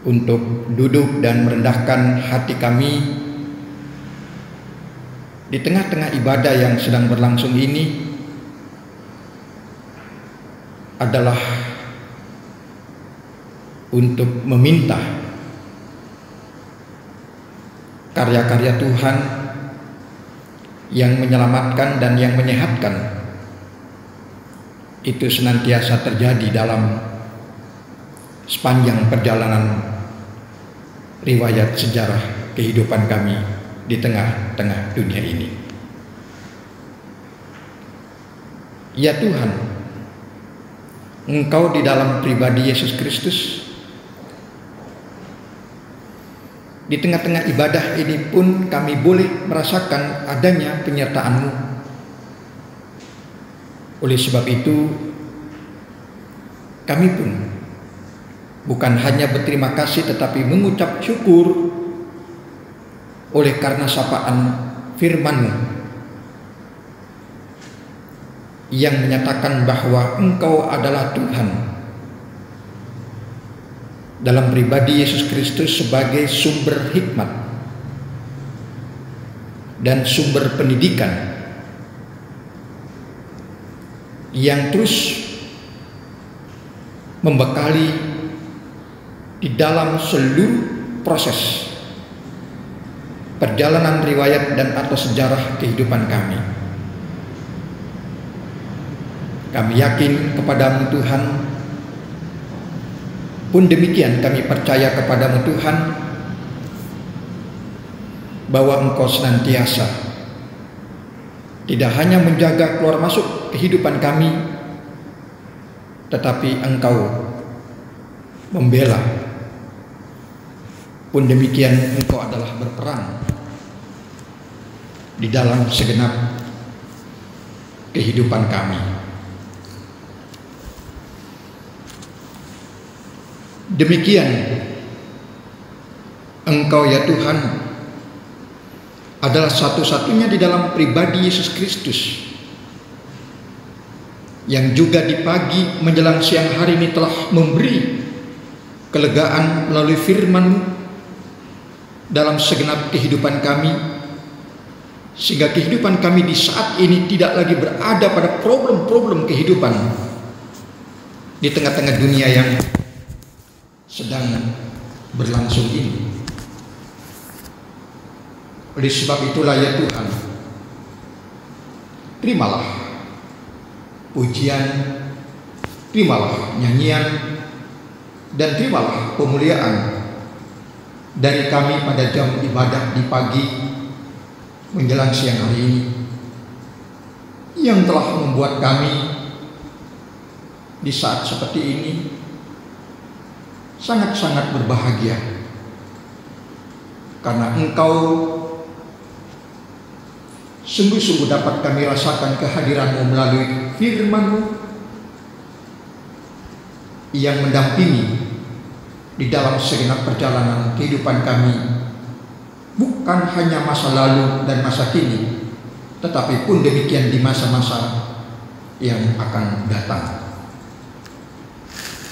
untuk duduk dan merendahkan hati kami di tengah-tengah ibadah yang sedang berlangsung ini adalah untuk meminta karya-karya Tuhan yang menyelamatkan dan yang menyehatkan itu senantiasa terjadi dalam sepanjang perjalanan riwayat sejarah kehidupan kami di tengah-tengah dunia ini. Ya Tuhan, Engkau di dalam pribadi Yesus Kristus, di tengah-tengah ibadah ini pun kami boleh merasakan adanya penyertaan-Mu. Oleh sebab itu, kami pun bukan hanya berterima kasih tetapi mengucap syukur oleh karena sapaan firman-Mu yang menyatakan bahwa Engkau adalah Tuhan dalam pribadi Yesus Kristus sebagai sumber hikmat dan sumber pendidikan yang terus membekali di dalam seluruh proses perjalanan riwayat dan atau sejarah kehidupan kami. Kami yakin kepadamu Tuhan, pun demikian kami percaya kepadamu Tuhan, bahwa Engkau senantiasa tidak hanya menjaga keluar masuk kehidupan kami, tetapi Engkau membela. Pun demikian Engkau adalah berperan di dalam segenap kehidupan kami. Demikian Engkau ya Tuhan adalah satu-satunya di dalam pribadi Yesus Kristus yang juga di pagi menjelang siang hari ini telah memberi kelegaan melalui firman-Mu dalam segenap kehidupan kami, sehingga kehidupan kami di saat ini tidak lagi berada pada problem-problem kehidupan di tengah-tengah dunia yang sedang berlangsung ini. Oleh sebab itulah ya Tuhan, terimalah pujian, terimalah nyanyian, dan terimalah pemuliaan dari kami pada jam ibadah di pagi menjelang siang hari ini, yang telah membuat kami di saat seperti ini sangat-sangat berbahagia, karena Engkau sungguh-sungguh dapat kami rasakan kehadiran-Mu melalui firman-Mu yang mendampingi di dalam segenap perjalanan kehidupan kami, bukan hanya masa lalu dan masa kini, tetapi pun demikian di masa-masa yang akan datang.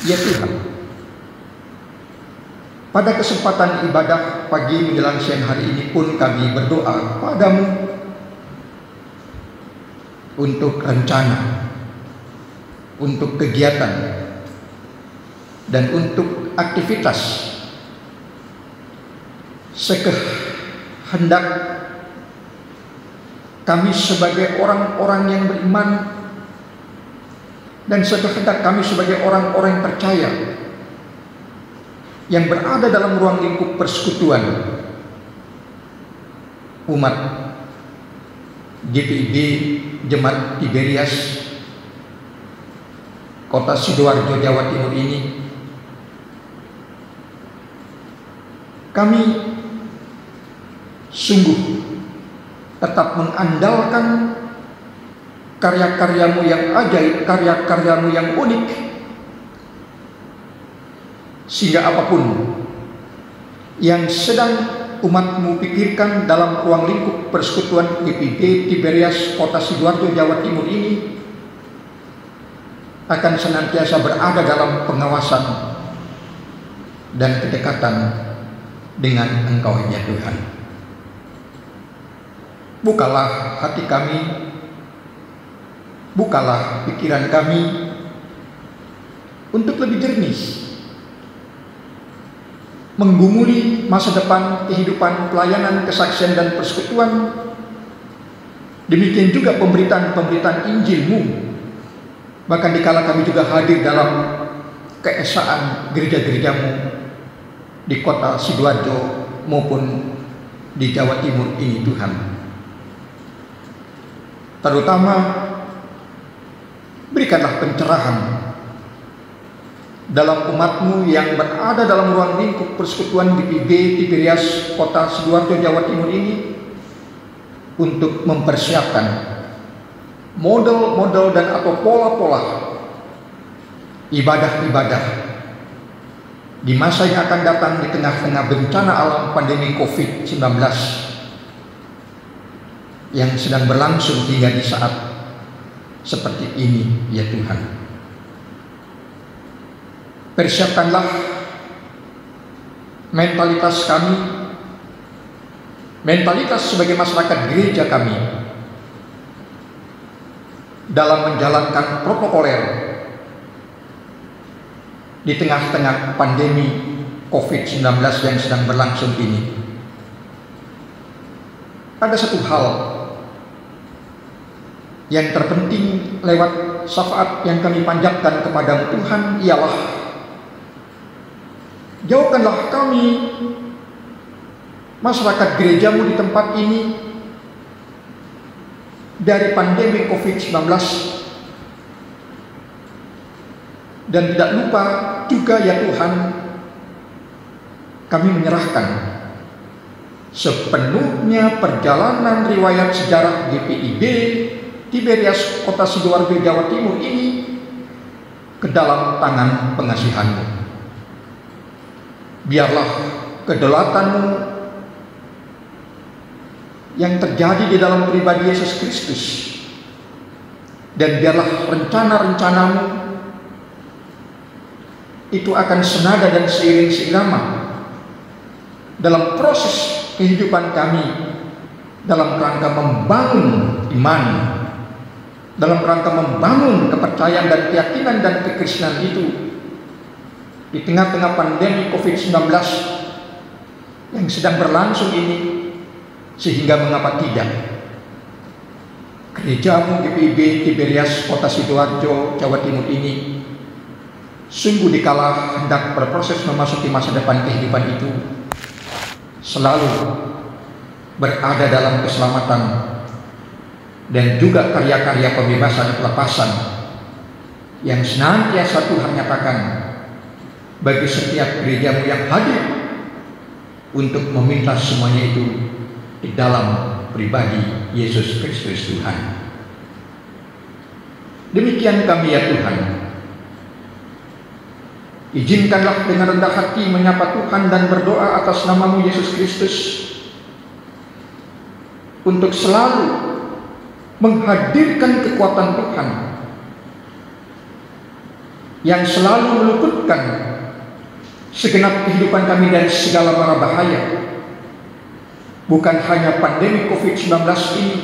Ya Tuhan, pada kesempatan ibadah pagi menjelang siang hari ini pun kami berdoa padamu untuk rencana, untuk kegiatan, dan untuk aktivitas sekehendak kami sebagai orang-orang yang beriman dan sekehendak kami sebagai orang-orang yang percaya yang berada dalam ruang lingkup persekutuan umat GPIB Jemaat Tiberias Kota Sidoarjo, Jawa Timur ini. Kami sungguh tetap mengandalkan karya-karya-Mu yang ajaib, karya-karya-Mu yang unik, sehingga apapun yang sedang umat-Mu pikirkan dalam ruang lingkup persekutuan GPIB Tiberias Kota Sidoarjo, Jawa Timur ini akan senantiasa berada dalam pengawasan dan kedekatan dengan Engkau ya Tuhan. Bukalah hati kami, bukalah pikiran kami untuk lebih jernih menggumuli masa depan kehidupan pelayanan, kesaksian, dan persekutuan. Demikian juga pemberitaan-pemberitaan Injil-Mu, bahkan dikala kami juga hadir dalam keesaan gereja-gereja-Mu di Kota Sidoarjo maupun di Jawa Timur ini Tuhan. Terutama berikanlah pencerahan dalam umat-Mu yang berada dalam ruang lingkup persekutuan GPIB Tiberias Kota Sidoarjo, Jawa Timur ini, untuk mempersiapkan model-model dan atau pola-pola ibadah-ibadah di masa yang akan datang di tengah-tengah bencana alam pandemi COVID-19, yang sedang berlangsung hingga di saat seperti ini, ya Tuhan. Persiapkanlah mentalitas kami, mentalitas sebagai masyarakat gereja kami dalam menjalankan protokoler di tengah-tengah pandemi COVID-19 yang sedang berlangsung ini. Ada satu hal yang terpenting lewat syafaat yang kami panjatkan kepada Tuhan, ialah jauhkanlah kami, masyarakat gerejamu di tempat ini, dari pandemi COVID-19. Dan tidak lupa juga, ya Tuhan, kami menyerahkan sepenuhnya perjalanan riwayat sejarah GPIB Tiberias Kota Sidoarjo, Jawa Timur ini ke dalam tangan pengasihan-Mu. Biarlah kedaulatan-Mu yang terjadi di dalam pribadi Yesus Kristus, dan biarlah rencana-rencana-Mu itu akan senada dan seiring seirama dalam proses kehidupan kami, dalam rangka membangun iman, dalam rangka membangun kepercayaan dan keyakinan dan kekristenan itu di tengah-tengah pandemi COVID-19 yang sedang berlangsung ini. Sehingga mengapa tidak, gerejamu GPIB Tiberias Kota Sidoarjo, Jawa Timur ini sungguh dikala hendak berproses memasuki masa depan kehidupan itu, selalu berada dalam keselamatan dan juga karya-karya pembebasan dan pelepasan yang senantiasa Tuhan nyatakan bagi setiap gerejamu yang hadir untuk meminta semuanya itu di dalam pribadi Yesus Kristus Tuhan. Demikian kami, ya Tuhan. Izinkanlah dengan rendah hati menyapa Tuhan dan berdoa atas nama-Mu Yesus Kristus untuk selalu menghadirkan kekuatan Tuhan yang selalu meluputkan segenap kehidupan kami dari segala mara bahaya. Bukan hanya pandemi COVID-19 ini,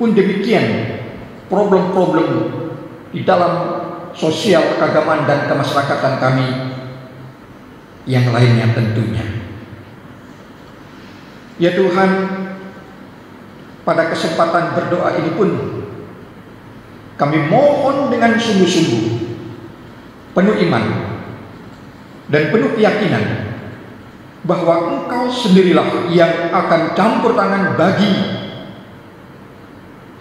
pun demikian problem-problem di dalam sosial, keagamaan, dan kemasyarakatan kami yang lainnya tentunya. Ya Tuhan, pada kesempatan berdoa ini pun kami mohon dengan sungguh-sungguh, penuh iman dan penuh keyakinan bahwa Engkau sendirilah yang akan campur tangan bagi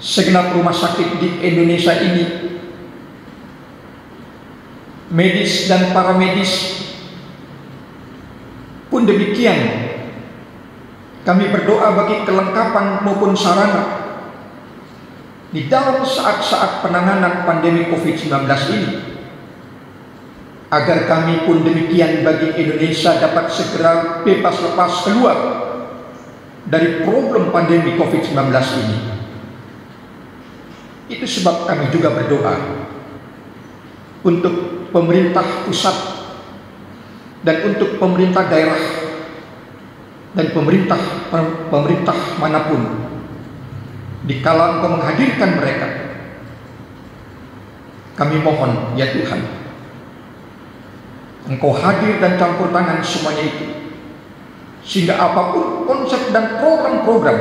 segenap rumah sakit di Indonesia ini, medis dan paramedis pun demikian. Kami berdoa bagi kelengkapan maupun sarana di dalam saat-saat penanganan pandemi COVID-19 ini, agar kami pun demikian bagi Indonesia dapat segera bebas lepas keluar dari problem pandemi COVID-19 ini. Itu sebab kami juga berdoa untuk pemerintah pusat dan untuk pemerintah daerah dan pemerintah manapun, dikala Engkau menghadirkan mereka, kami mohon, ya Tuhan, Engkau hadir dan campur tangan semuanya itu, sehingga apapun konsep dan program-program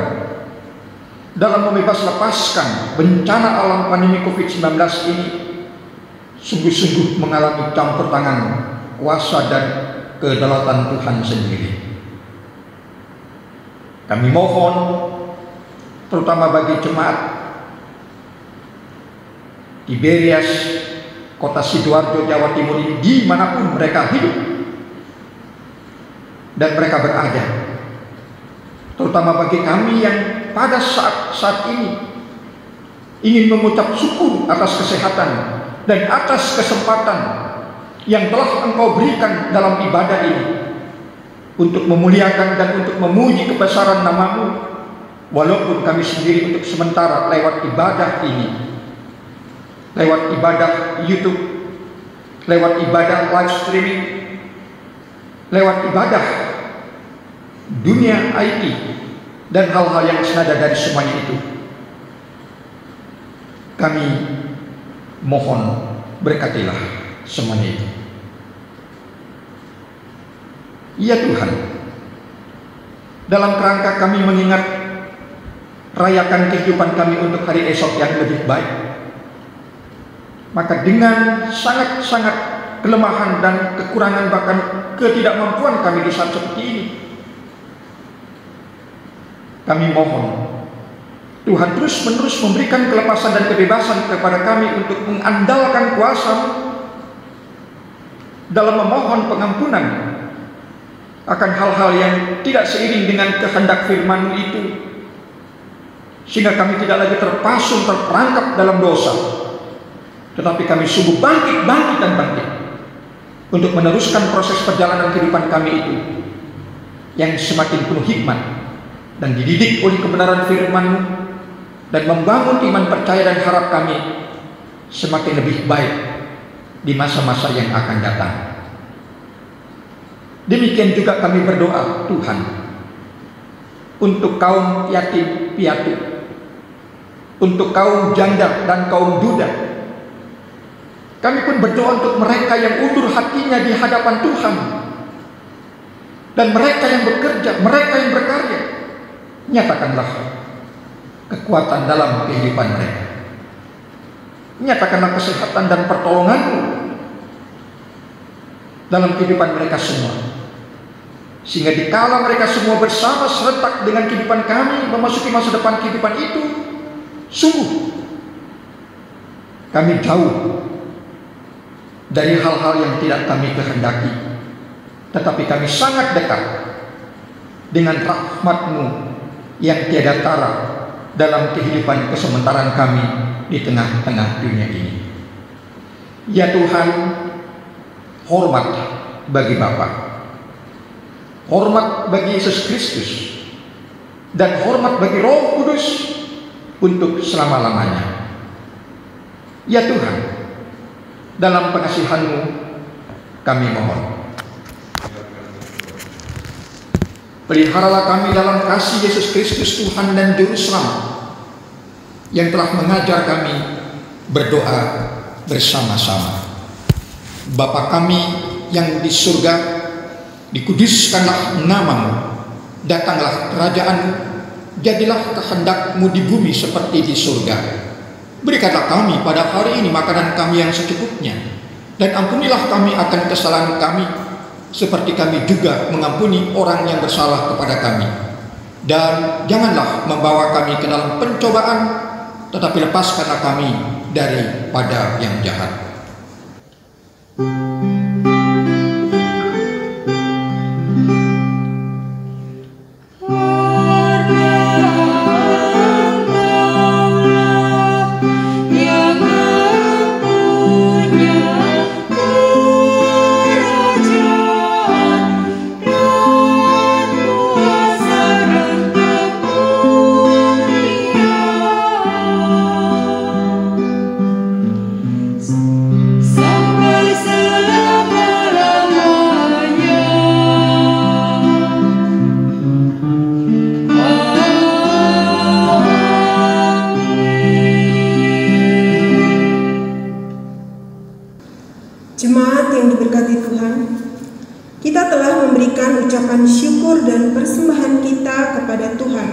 dalam membebas lepaskan bencana alam pandemi COVID-19 ini sungguh-sungguh mengalami campur tangan kuasa dan kedaulatan Tuhan sendiri. Kami mohon terutama bagi jemaat Tiberias Kota Sidoarjo, Jawa Timur ini, dimanapun mereka hidup dan mereka berada, terutama bagi kami yang pada saat ini ingin mengucap syukur atas kesehatan dan atas kesempatan yang telah Engkau berikan dalam ibadah ini, untuk memuliakan dan untuk memuji kebesaran nama-Mu walaupun kami sendiri untuk sementara lewat ibadah ini, lewat ibadah YouTube, lewat ibadah live streaming, lewat ibadah dunia IT, dan hal-hal yang senada dari semuanya itu, kami mohon berkatilah semuanya itu. Ya Tuhan, dalam kerangka kami mengingat rayakan kehidupan kami untuk hari esok yang lebih baik, maka dengan sangat-sangat kelemahan dan kekurangan, bahkan ketidakmampuan kami di saat seperti ini, kami mohon Tuhan terus-menerus memberikan kelepasan dan kebebasan kepada kami untuk mengandalkan kuasa-Mu dalam memohon pengampunan akan hal-hal yang tidak seiring dengan kehendak firman-Mu itu, sehingga kami tidak lagi terpasung, terperangkap dalam dosa, tetapi kami sungguh bangkit untuk meneruskan proses perjalanan kehidupan kami itu yang semakin penuh hikmat dan dididik oleh kebenaran firman-Mu, dan membangun iman percaya dan harap kami semakin lebih baik di masa-masa yang akan datang. Demikian juga kami berdoa Tuhan untuk kaum yatim piatu, untuk kaum janda dan kaum duda. Kami pun berdoa untuk mereka yang undur hatinya di hadapan Tuhan, dan mereka yang bekerja, mereka yang berkarya. Nyatakanlah kekuatan dalam kehidupan mereka. Nyatakanlah kesehatan dan pertolongan-Mu dalam kehidupan mereka semua, sehingga dikala mereka semua bersama serentak dengan kehidupan kami memasuki masa depan kehidupan itu, sungguh kami jauh dari hal-hal yang tidak kami kehendaki, tetapi kami sangat dekat dengan rahmat-Mu yang tiada tara dalam kehidupan kesementaraan kami di tengah-tengah dunia ini. Ya Tuhan, hormat bagi Bapa, hormat bagi Yesus Kristus, dan hormat bagi Roh Kudus untuk selama-lamanya. Ya Tuhan, dalam pengasihan-Mu kami mohon, peliharalah kami dalam kasih Yesus Kristus Tuhan dan Juru Selamat, yang telah mengajar kami berdoa bersama-sama. Bapa kami yang di surga, dikuduskanlah nama-Mu, datanglah kerajaan-Mu, jadilah kehendak-Mu di bumi seperti di surga. Berikanlah kami pada hari ini makanan kami yang secukupnya, dan ampunilah kami akan kesalahan kami, seperti kami juga mengampuni orang yang bersalah kepada kami. Dan janganlah membawa kami ke dalam pencobaan, tetapi lepaskanlah kami daripada yang jahat. Jemaat yang diberkati Tuhan, kita telah memberikan ucapan syukur dan persembahan kita kepada Tuhan.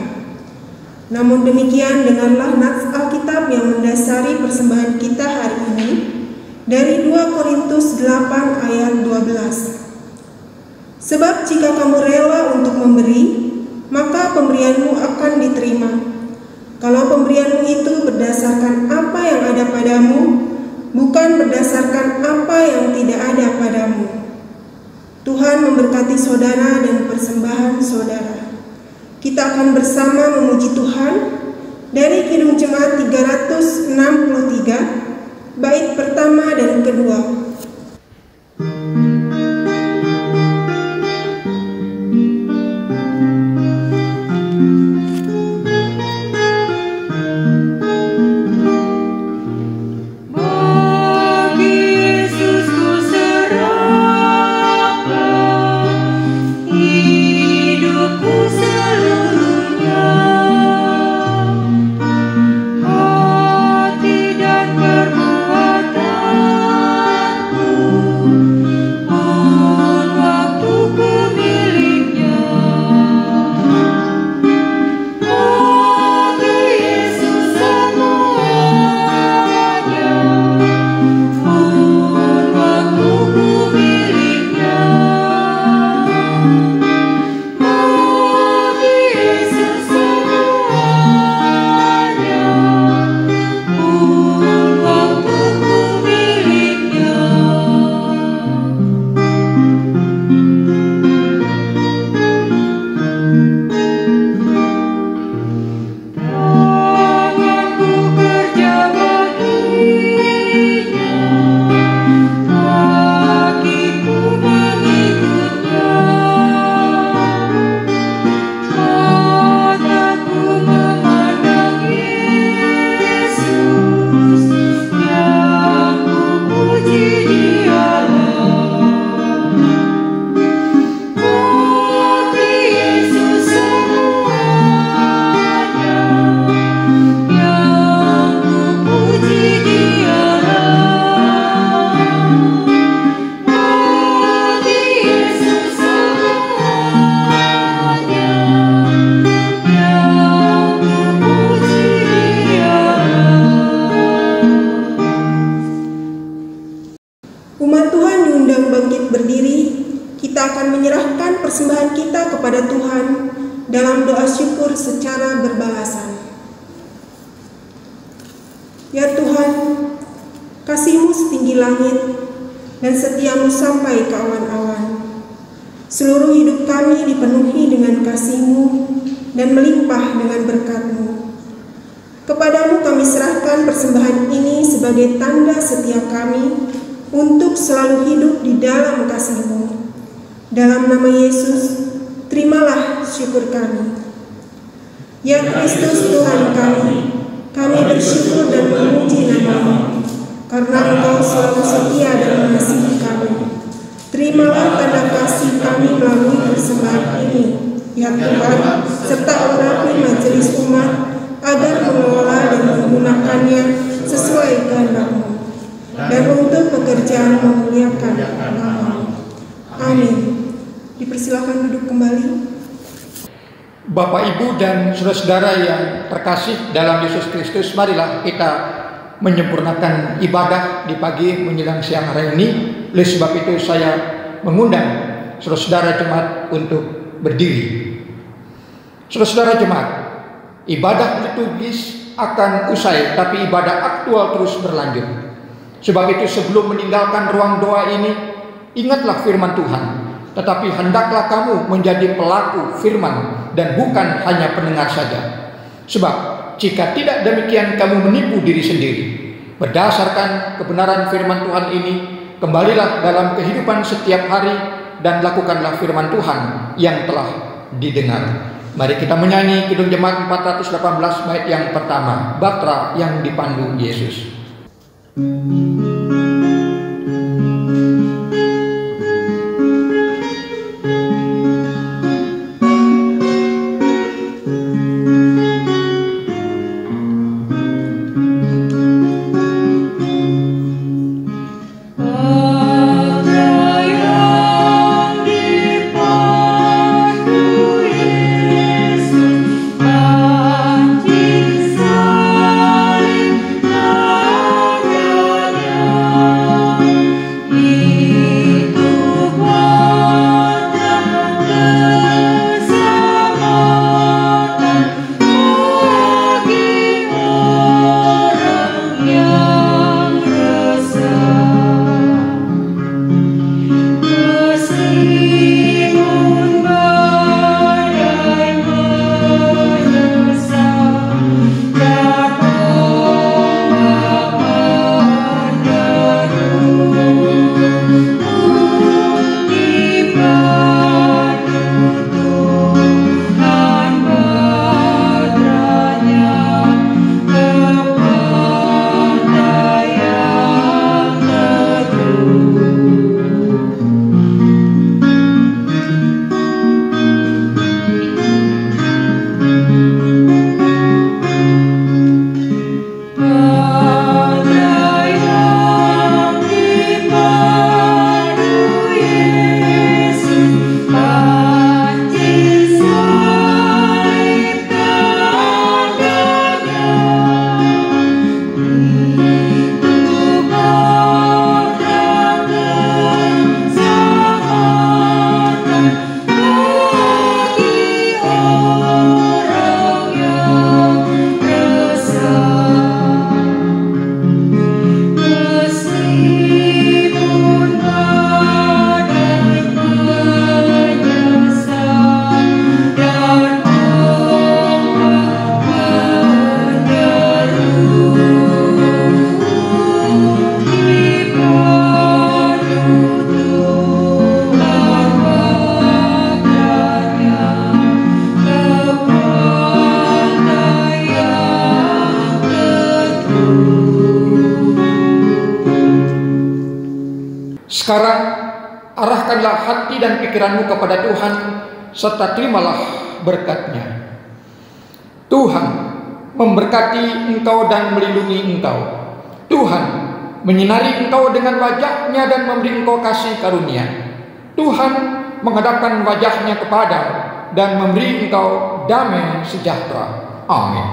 Namun demikian, dengarlah nats Alkitab yang mendasari persembahan kita hari ini dari 2 Korintus 8 ayat 12. Sebab jika kamu rela untuk memberi, maka pemberianmu akan diterima. Kalau pemberianmu itu berdasarkan apa yang ada padamu, bukan berdasarkan apa yang tidak ada padamu. Tuhan memberkati saudara dan persembahan saudara. Kita akan bersama memuji Tuhan dari Kidung Jemaat 363, bait pertama dan kedua. Umat Tuhan diundang bangkit berdiri. Kita akan menyerahkan persembahan kita kepada Tuhan dalam doa syukur secara berbalasan. Ya Tuhan, kasih-Mu setinggi langit dan setia-Mu sampai ke awan-awan. Seluruh hidup kami dipenuhi dengan kasih-Mu dan melimpah dengan berkat-Mu. Kepadamu kami serahkan persembahan ini sebagai tanda setia kami untuk selalu hidup di dalam kasih-Mu. Dalam nama Yesus, terimalah syukur kami. Ya Kristus Tuhan kami bersyukur dan memuji nama-Mu, karena Engkau selalu setia dan mengasihi kami. Terimalah tanda kasih kami melalui persembahan ini, ya Tuhan, serta urapi majelis umat agar mengelola dan menggunakannya sesuai kehendak-Mu dan untuk pekerjaan memuliakan nama-Mu. Amin. Dipersilakan duduk kembali. Bapak, Ibu, dan saudara-saudara yang terkasih dalam Yesus Kristus, marilah kita menyempurnakan ibadah di pagi menjelang siang hari ini. Oleh sebab itu saya mengundang saudara-saudara jemaat untuk berdiri. Saudara-saudara jemaat, ibadah liturgis akan usai, tapi ibadah aktual terus berlanjut. Sebab itu sebelum meninggalkan ruang doa ini, ingatlah firman Tuhan. Tetapi hendaklah kamu menjadi pelaku firman dan bukan hanya pendengar saja. Sebab jika tidak demikian kamu menipu diri sendiri. Berdasarkan kebenaran firman Tuhan ini, kembalilah dalam kehidupan setiap hari dan lakukanlah firman Tuhan yang telah didengar. Mari kita menyanyi Kidung Jemaat 418 bait yang pertama, Batra yang dipandu Yesus. Sekarang arahkanlah hati dan pikiranmu kepada Tuhan, serta terimalah berkat-Nya. Tuhan memberkati engkau dan melindungi engkau. Tuhan menyinari engkau dengan wajah-Nya dan memberi engkau kasih karunia. Tuhan menghadapkan wajah-Nya kepadamu dan memberi engkau damai sejahtera. Amin.